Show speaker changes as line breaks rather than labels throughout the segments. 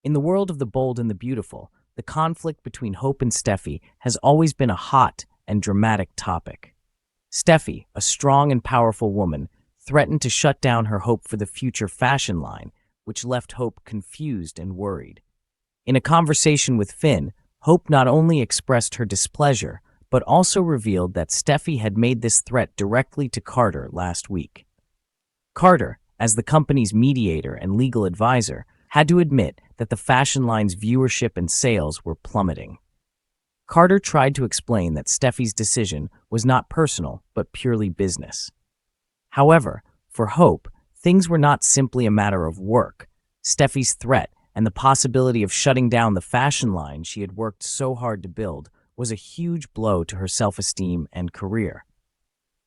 In the world of the bold and the beautiful, the conflict between Hope and Steffi has always been a hot and dramatic topic. Steffi, a strong and powerful woman, threatened to shut down her Hope for the Future fashion line, which left Hope confused and worried. In a conversation with Finn, Hope not only expressed her displeasure, but also revealed that Steffi had made this threat directly to Carter last week. Carter, as the company's mediator and legal advisor, had to admit that the fashion line's viewership and sales were plummeting. Carter tried to explain that Steffi's decision was not personal, but purely business. However, for Hope, things were not simply a matter of work. Steffi's threat and the possibility of shutting down the fashion line she had worked so hard to build was a huge blow to her self-esteem and career.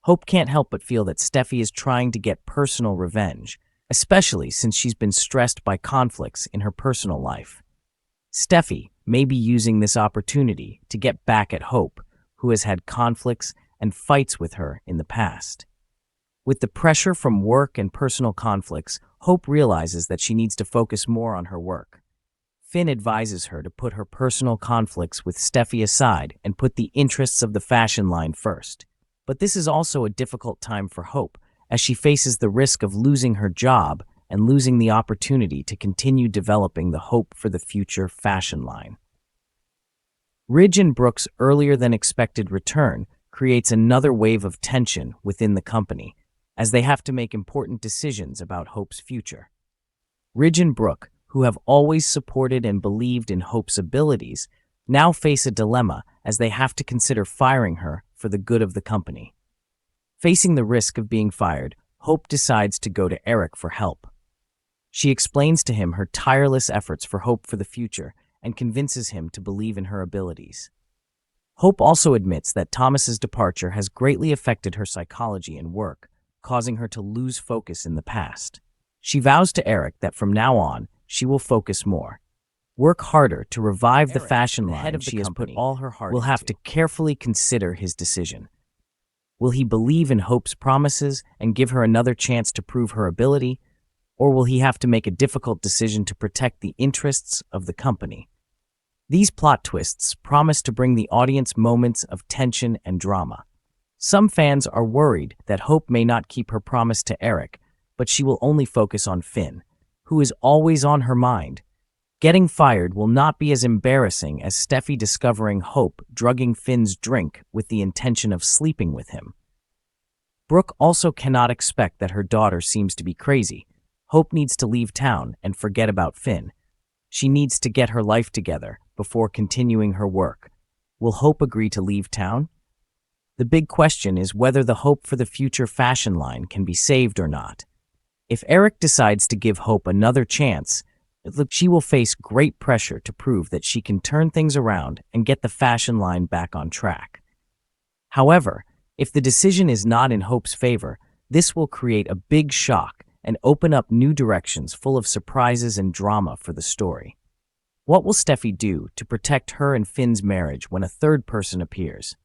Hope can't help but feel that Steffi is trying to get personal revenge, especially since she's been stressed by conflicts in her personal life. Steffi may be using this opportunity to get back at Hope, who has had conflicts and fights with her in the past. With the pressure from work and personal conflicts, Hope realizes that she needs to focus more on her work. Finn advises her to put her personal conflicts with Steffi aside and put the interests of the fashion line first. But this is also a difficult time for Hope, as she faces the risk of losing her job and losing the opportunity to continue developing the Hope for the Future fashion line. Ridge and Brooke's earlier-than-expected return creates another wave of tension within the company, as they have to make important decisions about Hope's future. Ridge and Brooke, who have always supported and believed in Hope's abilities, now face a dilemma as they have to consider firing her for the good of the company. Facing the risk of being fired, Hope decides to go to Eric for help. She explains to him her tireless efforts for Hope for the Future and convinces him to believe in her abilities. Hope also admits that Thomas's departure has greatly affected her psychology and work, causing her to lose focus in the past. She vows to Eric that from now on, she will focus more. Work harder to revive the fashion line she has put all her heart into. Will have to carefully consider his decision. Will he believe in Hope's promises and give her another chance to prove her ability, or will he have to make a difficult decision to protect the interests of the company? These plot twists promise to bring the audience moments of tension and drama. Some fans are worried that Hope may not keep her promise to Eric, but she will only focus on Finn, who is always on her mind. Getting fired will not be as embarrassing as Steffi discovering Hope drugging Finn's drink with the intention of sleeping with him. Brooke also cannot expect that her daughter seems to be crazy. Hope needs to leave town and forget about Finn. She needs to get her life together before continuing her work. Will Hope agree to leave town? The big question is whether the Hope for the Future fashion line can be saved or not. If Eric decides to give Hope another chance, she will face great pressure to prove that she can turn things around and get the fashion line back on track. However, if the decision is not in Hope's favor, this will create a big shock and open up new directions full of surprises and drama for the story. What will Steffi do to protect her and Finn's marriage when a third person appears?